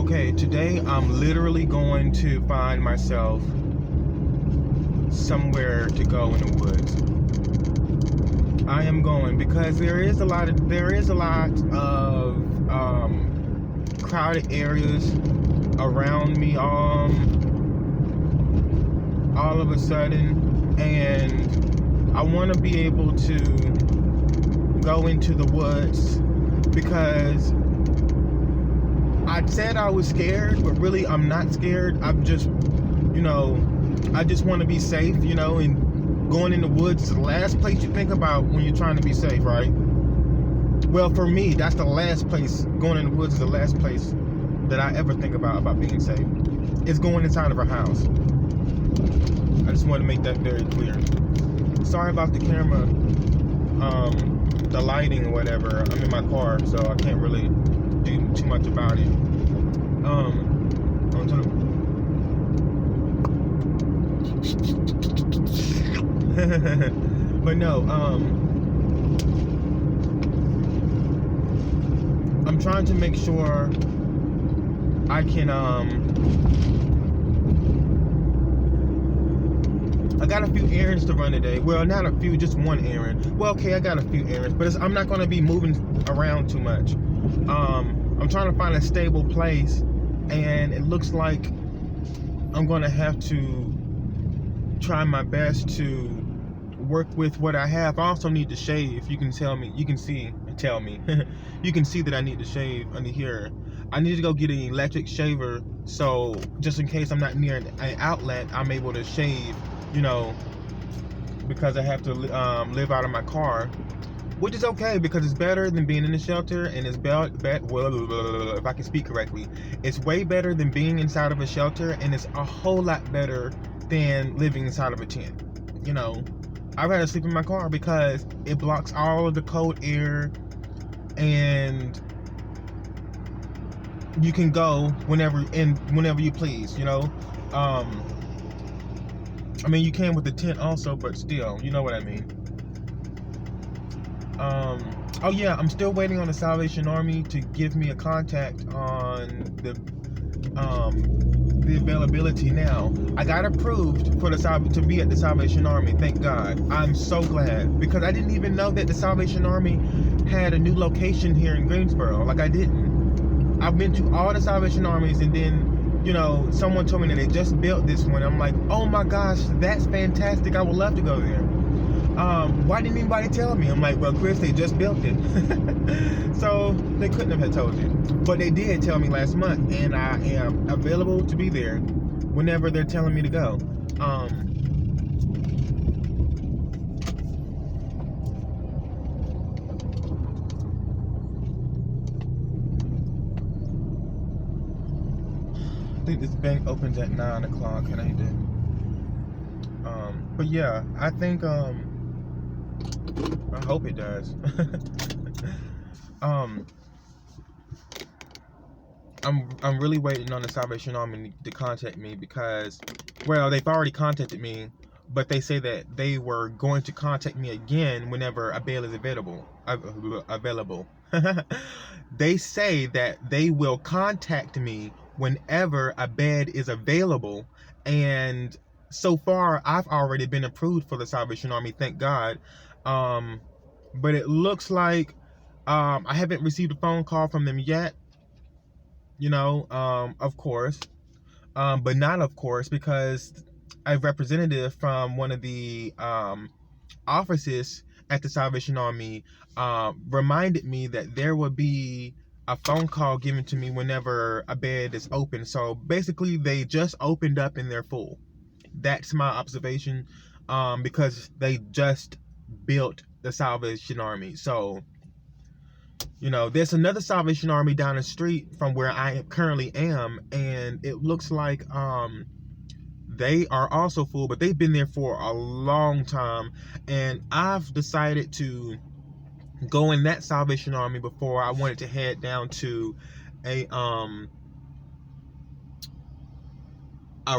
Okay, today I'm literally going to find myself somewhere to go in the woods. I am going because there is a lot of crowded areas around me all of a sudden, and I want to be able to go into the woods because I said I was scared, but really I'm not scared. I'm just, I just want to be safe, and going in the woods is the last place you think about when you're trying to be safe, right? Well, for me, that's the last place. Going in the woods is the last place that I ever think about being safe. It's going inside of a house. I just want to make that very clear. Sorry about the camera, the lighting or whatever. I'm in my car, so I can't really do too much about it. But no, I'm trying to make sure I can, I got a few errands to run today. Well, not a few, just one errand. Well, okay, I got a few errands, but I'm not going to be moving around too much. I'm trying to find a stable place, and it looks like I'm going to have to try my best to work with what I have. I also need to shave. You can see that I need to shave under here. I need to go get an electric shaver, so just in case I'm not near an outlet, I'm able to shave, because I have to live out of my car, which is okay because it's better than being in the shelter, and it's if I can speak correctly, it's way better than being inside of a shelter, and it's a whole lot better than living inside of a tent. I'd rather sleep in my car because it blocks all of the cold air, and you can go whenever you please. I mean, you can with the tent also, but still, you know what I mean. Oh yeah, I'm still waiting on the Salvation Army to give me a contact on the availability now. I got approved to be at the Salvation Army, thank God. I'm so glad, because I didn't even know that the Salvation Army had a new location here in Greensboro. Like, I didn't. I've been to all the Salvation Armies, and then, someone told me that they just built this one. I'm like, oh my gosh, that's fantastic. I would love to go there. Why didn't anybody tell me? I'm like, well, Chris, they just built it. So they couldn't have told you. But they did tell me last month, and I am available to be there whenever they're telling me to go. I think this bank opens at 9 o'clock, and I need to, but yeah, I think, I hope it does. I'm really waiting on the Salvation Army to contact me because, well, they've already contacted me, but they say that they were going to contact me again whenever a bail is available. They say that they will contact me whenever a bed is available, and so far I've already been approved for the Salvation Army, thank God. But it looks like I haven't received a phone call from them yet, of course, but not of course, because a representative from one of the offices at the Salvation Army reminded me that there would be a phone call given to me whenever a bed is open. So basically, they just opened up and they're full. That's my observation, because they just built the Salvation Army. So, there's another Salvation Army down the street from where I currently am, and it looks like they are also full, but they've been there for a long time, and I've decided to go in that Salvation Army before I wanted to head down to a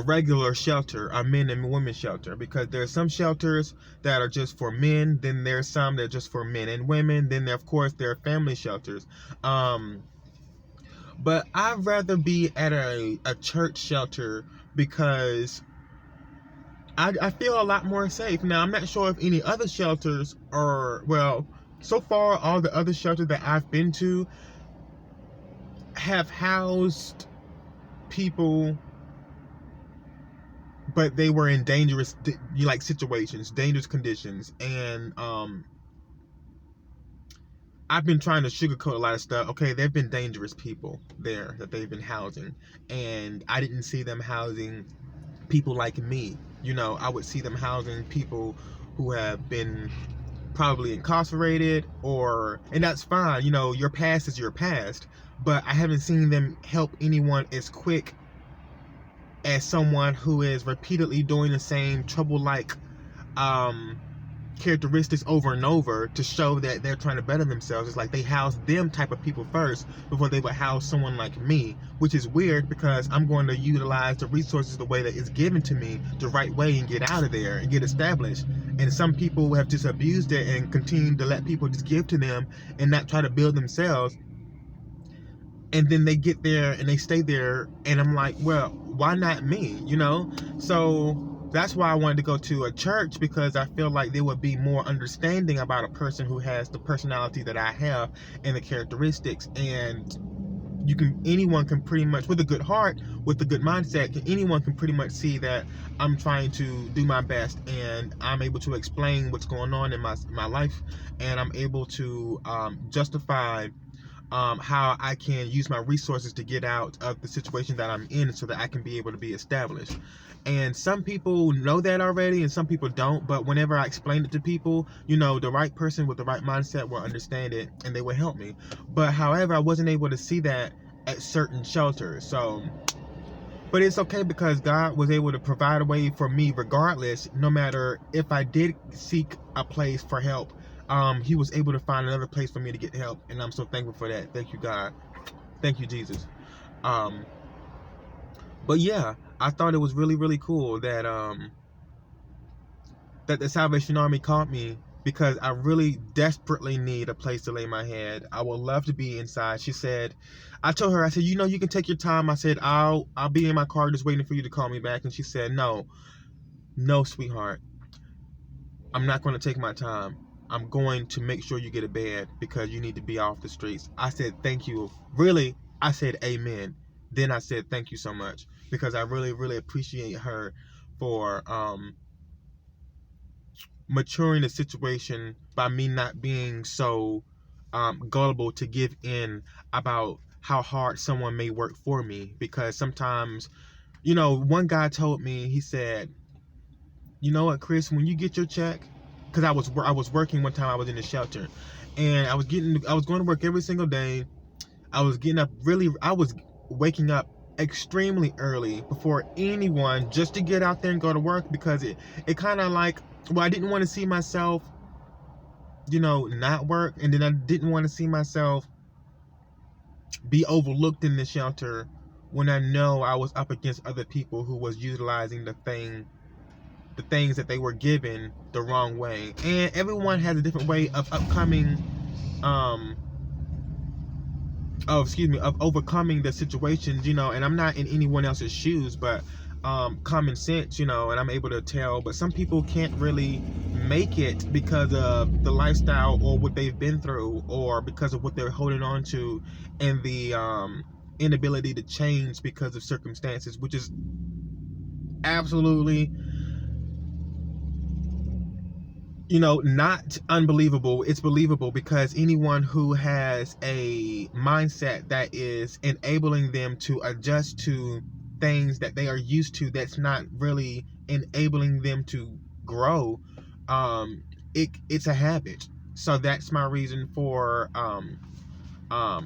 regular shelter, a men and women shelter, because there's some shelters that are just for men, then there's some that are just for men and women, then there, of course, there are family shelters. But I'd rather be at a church shelter because I feel a lot more safe. Now, I'm not sure if any other shelters are, well, so far, all the other shelters that I've been to have housed people, but they were in dangerous, like, situations, dangerous conditions. And I've been trying to sugarcoat a lot of stuff. Okay, there've been dangerous people there that they've been housing, and I didn't see them housing people like me. You know, I would see them housing people who have been probably incarcerated, and that's fine. You know, your past is your past, but I haven't seen them help anyone as quick as someone who is repeatedly doing the same trouble-like characteristics over and over to show that they're trying to better themselves. It's like they house them type of people first before they would house someone like me, which is weird because I'm going to utilize the resources the way that it's given to me the right way and get out of there and get established. And some people have just abused it and continue to let people just give to them and not try to build themselves. And then they get there and they stay there, and I'm like, well, why not me? You know? So that's why I wanted to go to a church, because I feel like there would be more understanding about a person who has the personality that I have and the characteristics. And anyone can pretty much, with a good heart, with a good mindset, anyone can pretty much see that I'm trying to do my best, and I'm able to explain what's going on in my life, and I'm able to justify how I can use my resources to get out of the situation that I'm in so that I can be able to be established. And some people know that already and some people don't, but whenever I explain it to people, you know, the right person with the right mindset will understand it and they will help me. But however, I wasn't able to see that at certain shelters. So, but it's okay because God was able to provide a way for me regardless, no matter if I did seek a place for help. He was able to find another place for me to get help, and I'm so thankful for that. Thank you, God. Thank you, Jesus. But yeah, I thought it was really, really cool that that the Salvation Army called me, because I really desperately need a place to lay my head. I would love to be inside. She said, I told her, I said, you know, you can take your time. I said, I'll be in my car just waiting for you to call me back. And she said, no, sweetheart, I'm not going to take my time. I'm going to make sure you get a bed because you need to be off the streets. I said, thank you. Really, I said, amen. Then I said, thank you so much, because I really, really appreciate her for maturing the situation by me not being so gullible to give in about how hard someone may work for me. Because sometimes, you know, one guy told me, he said, you know what, Chris, when you get your check, because I was working one time, I was in the shelter, and I was going to work every single day. I was waking up extremely early before anyone just to get out there and go to work, because it kind of like, well, I didn't want to see myself, you know, not work, and then I didn't want to see myself be overlooked in the shelter when I know I was up against other people who was utilizing the things that they were given the wrong way. And everyone has a different way of overcoming the situations, you know, and I'm not in anyone else's shoes, but common sense, you know, and I'm able to tell. But some people can't really make it because of the lifestyle or what they've been through, or because of what they're holding on to, and the inability to change because of circumstances, which is absolutely, you know, not unbelievable. It's believable, because anyone who has a mindset that is enabling them to adjust to things that they are used to, that's not really enabling them to grow, it's a habit. So that's my reason for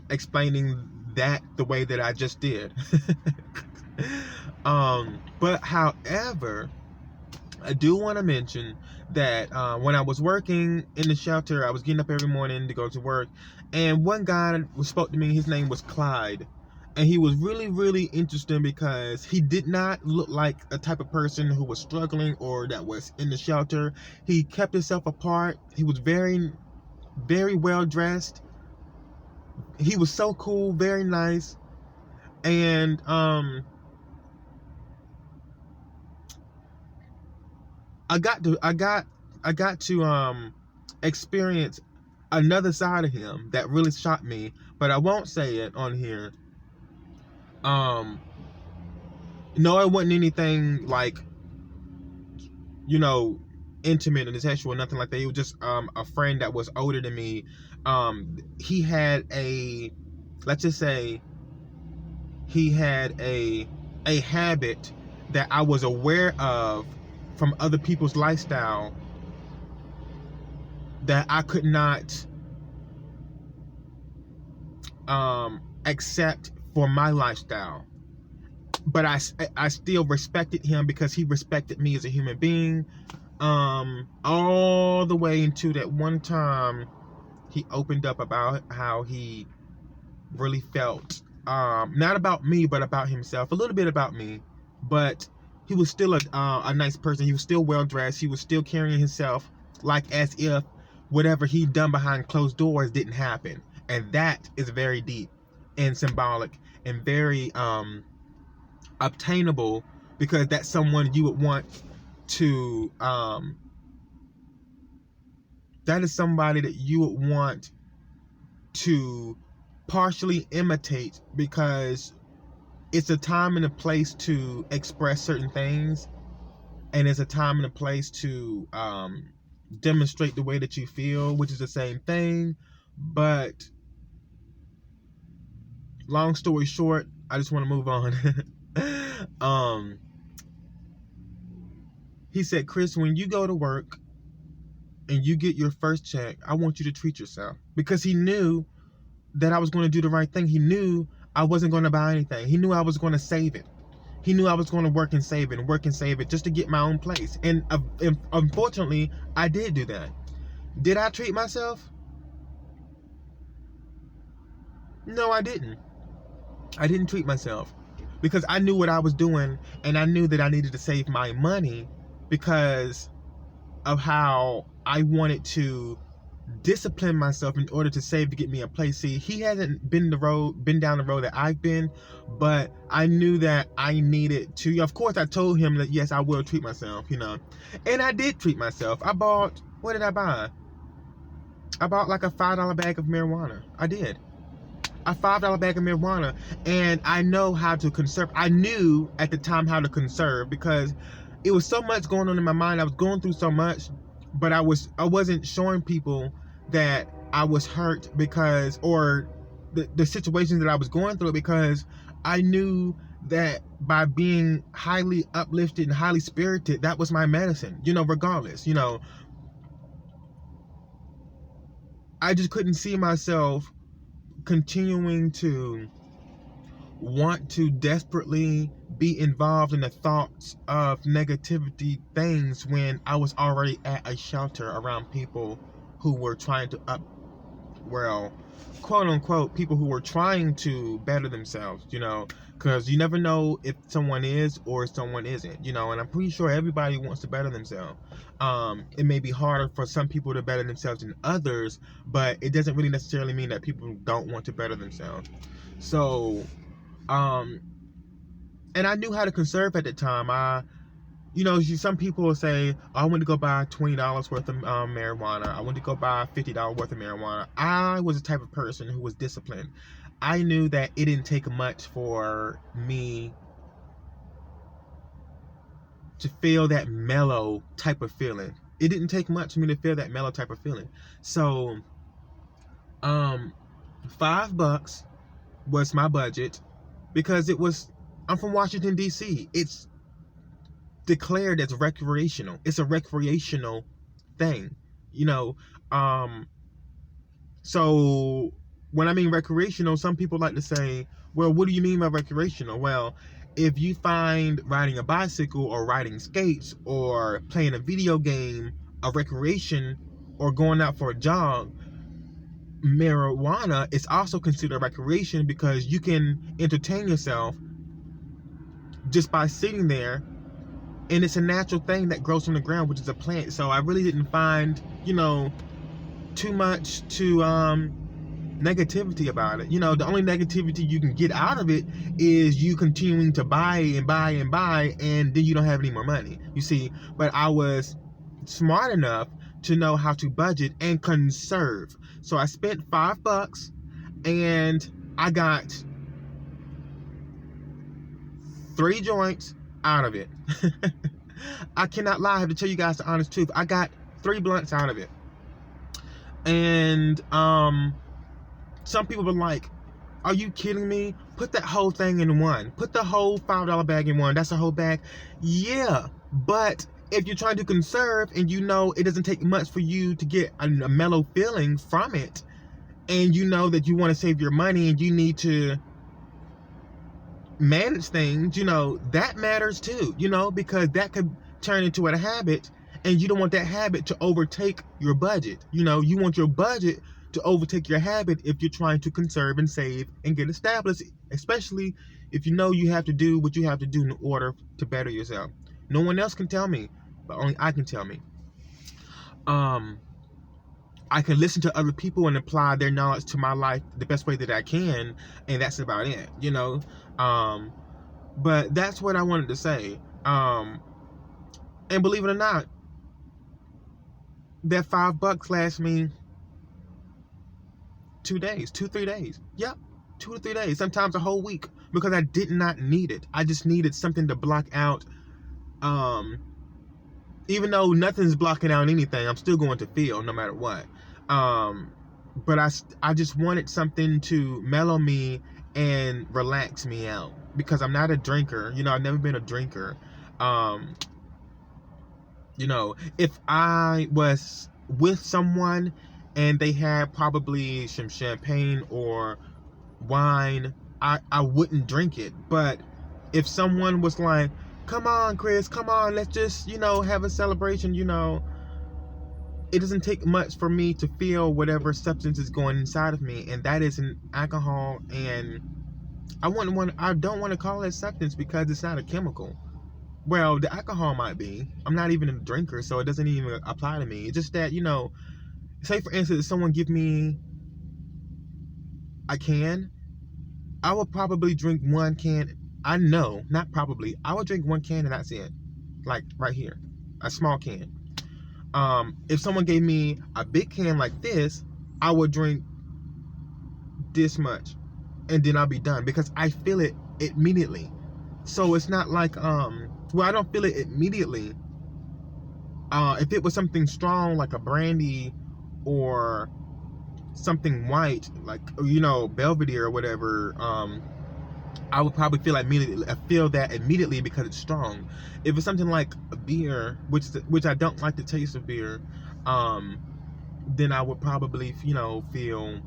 explaining that the way that I just did. But however, I do want to mention that when I was working in the shelter, I was getting up every morning to go to work, and one guy spoke to me. His name was Clyde, and he was really, really interesting because he did not look like a type of person who was struggling or that was in the shelter. He kept himself apart. He was very, very well dressed. He was so cool, very nice. And I got to experience another side of him that really shocked me, but I won't say it on here. No, it wasn't anything like, you know, intimate and sexual, nothing like that. It was just a friend that was older than me. He had a, let's just say, he had a habit that I was aware of from other people's lifestyle that I could not accept for my lifestyle. But I still respected him because he respected me as a human being. All the way into that one time he opened up about how he really felt, not about me, but about himself, a little bit about me, but he was still a nice person. He was still well dressed. He was still carrying himself like as if whatever he'd done behind closed doors didn't happen. And that is very deep and symbolic and very obtainable, because that's someone you would want to that is somebody that you would want to partially imitate, because it's a time and a place to express certain things, and it's a time and a place to demonstrate the way that you feel, which is the same thing. But long story short, I just want to move on. He said, Chris, when you go to work and you get your first check, I want you to treat yourself. Because he knew that I was going to do the right thing. He knew I wasn't going to buy anything. He knew I was going to save it. He knew I was going to work and save it just to get my own place. And unfortunately, I did do that. Did I treat myself? No, I didn't. I didn't treat myself, because I knew what I was doing, and I knew that I needed to save my money because of how I wanted to discipline myself in order to save to get me a place. See, he hasn't been down the road that I've been, but I knew that I needed to. Of course, I told him that yes, I will treat myself, and I did treat myself. I bought, what did I buy? I bought like a $5 bag of marijuana. I did. A $5 bag of marijuana, and I know how to conserve. I knew at the time how to conserve, because it was so much going on in my mind. I was going through so much, but I wasn't showing people that I was hurt because, or the situations that I was going through, because I knew that by being highly uplifted and highly spirited, that was my medicine, regardless. I just couldn't see myself continuing to want to desperately be involved in the thoughts of negativity things when I was already at a shelter around people who were trying to quote unquote, people who were trying to better themselves, because you never know if someone is or someone isn't, and I'm pretty sure everybody wants to better themselves. It may be harder for some people to better themselves than others, but it doesn't really necessarily mean that people don't want to better themselves. So, and I knew how to conserve at the time. Some people will say, I went to go buy $20 worth of marijuana. I went to go buy $50 worth of marijuana. I was the type of person who was disciplined. I knew that it didn't take much for me to feel that mellow type of feeling. It didn't take much for me to feel that mellow type of feeling. So, $5 was my budget, because I'm from Washington, D.C. It's declared as recreational. It's a recreational thing, so when I mean recreational, some people like to say, well, what do you mean by recreational? Well, if you find riding a bicycle or riding skates or playing a video game a recreation, or going out for a jog, marijuana is also considered recreation, because you can entertain yourself just by sitting there. And it's a natural thing that grows from the ground, which is a plant. So I really didn't find, too much to negativity about it. You know, the only negativity you can get out of it is you continuing to buy and buy and buy, and then you don't have any more money. You see, but I was smart enough to know how to budget and conserve. So I spent $5 and I got 3 joints out of it. I cannot lie. I have to tell you guys the honest truth. I got 3 blunts out of it. And some people were like, are you kidding me? Put that whole thing in one. Put the whole $5 bag in one. That's a whole bag. Yeah, but if you're trying to conserve and you know it doesn't take much for you to get a mellow feeling from it, and you know that you want to save your money and you need to manage things, you know, that matters too, you know, because that could turn into a habit, and you don't want that habit to overtake your budget. You know, you want your budget to overtake your habit if you're trying to conserve and save and get established, especially if you know you have to do what you have to do in order to better yourself. No one else can tell me, but only I can tell me. I can listen to other people and apply their knowledge to my life the best way that I can, and that's about it, you know. But that's what I wanted to say. And believe it or not, that $5 lasts me 2 days, 2-3 days. Yep, 2 to 3 days, sometimes a whole week, because I did not need it. I just needed something to block out. Even though nothing's blocking out anything, I'm still going to feel no matter what. But I just wanted something to mellow me and relax me out, because I'm not a drinker. You know, I've never been a drinker. You know, if I was with someone and they had probably some champagne or wine, I wouldn't drink it. But if someone was like, come on, Chris, come on, let's just, you know, have a celebration, you know, it doesn't take much for me to feel whatever substance is going inside of me, and that is an alcohol. And I don't want to call it substance because it's not a chemical. Well, the alcohol might be. I'm not even a drinker, so it doesn't even apply to me. It's just that, you know, say for instance, if someone give me a can, I would probably drink 1 can. I know, not probably. I would drink 1 can and that's it. Like right here, a small can. If someone gave me a big can like this, I would drink this much, and then I'll be done, because I feel it immediately. So it's not like well, I don't feel it immediately. If it was something strong like a brandy or something white, like, you know, Belvedere or whatever, I would probably feel that immediately because it's strong. If it's something like a beer, which I don't like the taste of beer, then I would probably, you know, feel,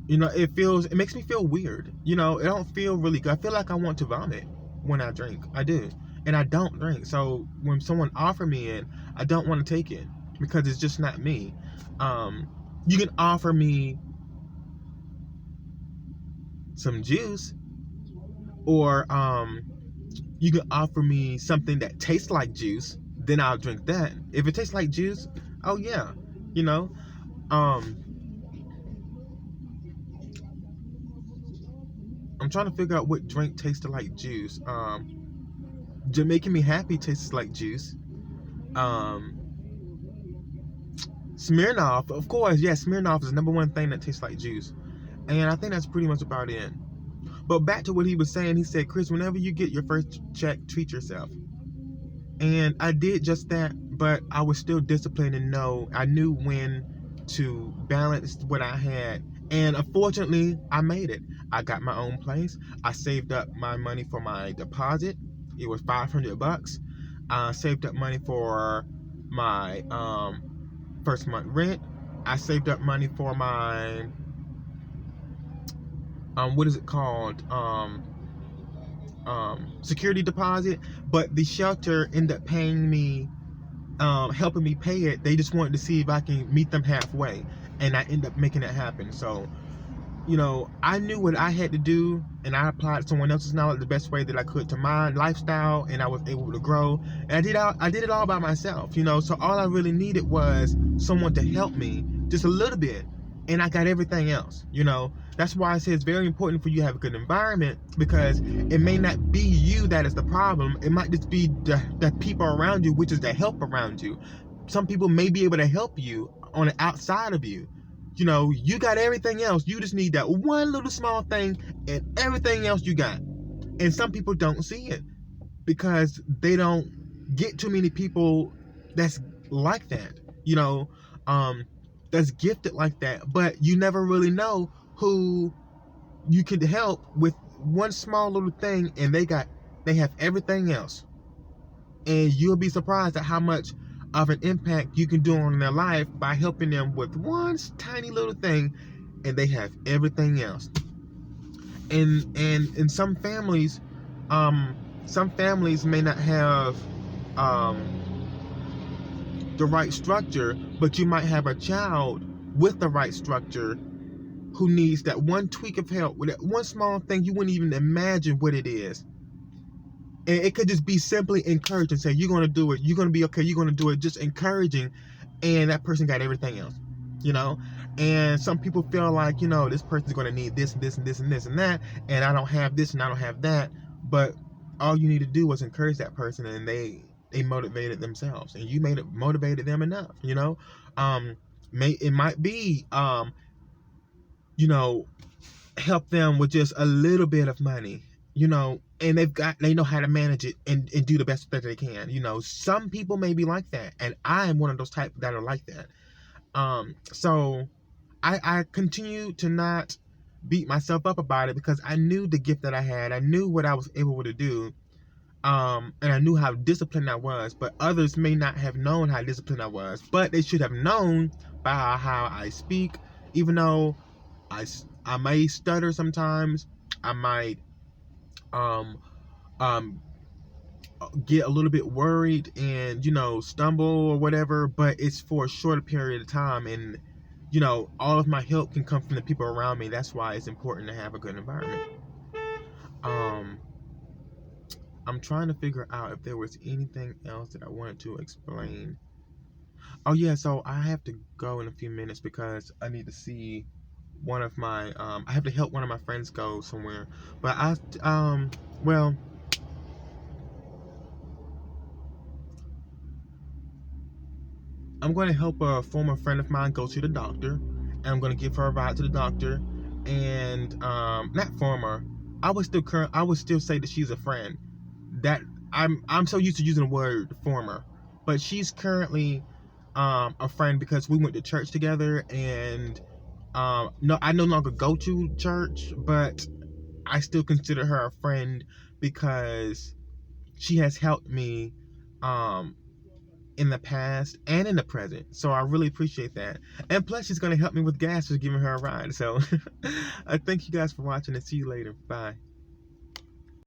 you know, it makes me feel weird. You know, it don't feel really good. I feel like I want to vomit when I drink. I do. And I don't drink. So when someone offer me it, I don't want to take it because it's just not me. You can offer me some juice, or you can offer me something that tastes like juice, then I'll drink that. If it tastes like juice, oh yeah, you know. I'm trying to figure out what drink tasted like juice. Making Me Happy tastes like juice. Smirnoff, of course, yeah, Smirnoff is the #1 thing that tastes like juice. And I think that's pretty much about it. But back to what he was saying, he said, Chris, whenever you get your first check, treat yourself. And I did just that, but I was still disciplined and I knew when to balance what I had. And unfortunately, I made it. I got my own place. I saved up my money for my deposit. It was $500. I saved up money for my first month rent. I saved up money for my what is it called? Security deposit. But the shelter ended up paying me, helping me pay it. They just wanted to see if I can meet them halfway, and I ended up making it happen. So I knew what I had to do, and I applied someone else's knowledge the best way that I could to my lifestyle, and I was able to grow. And I did it all by myself. So all I really needed was someone to help me just a little bit, and I got everything else. That's why I say it's very important for you to have a good environment, because it may not be you that is the problem. It might just be the people around you, which is the help around you. Some people may be able to help you on the outside of you. You got everything else. You just need that one little small thing, and everything else you got. And some people don't see it because they don't get too many people that's like that, that's gifted like that. But you never really know who you could help with one small little thing, and they have everything else. And you'll be surprised at how much of an impact you can do on their life by helping them with one tiny little thing, and they have everything else. And in some families may not have the right structure, but you might have a child with the right structure who needs that one tweak of help with that one small thing you wouldn't even imagine what it is. And it could just be simply encouraging, say, you're going to do it, you're going to be okay, you're going to do it, just encouraging, and that person got everything else, And some people feel like, this person's going to need this and this and this and this and that, and I don't have this and I don't have that. But all you need to do was encourage that person, and they motivated themselves, and you motivated them enough, It might be, help them with just a little bit of money, and they know how to manage it and do the best that they can. Some people may be like that, and I am one of those types that are like that. So I continue to not beat myself up about it, because I knew the gift that I had. I knew what I was able to do. And I knew how disciplined I was, but others may not have known how disciplined I was, but they should have known by how I speak. Even though I may stutter sometimes, I might get a little bit worried and stumble or whatever, but it's for a shorter period of time, and all of my help can come from the people around me. That's why it's important to have a good environment. I'm trying to figure out if there was anything else that I wanted to explain. Oh yeah, so I have to go in a few minutes because I need to see one of my I have to help one of my friends go somewhere. But well, I'm going to help a former friend of mine go to the doctor, and I'm going to give her a ride to the doctor. And not former, I would still say that she's a friend. That I'm so used to using the word former, but she's currently a friend because we went to church together. And no, I no longer go to church, but I still consider her a friend because she has helped me in the past and in the present. So I really appreciate that. And plus, she's going to help me with gas for giving her a ride. So I thank you guys for watching, and see you later. Bye.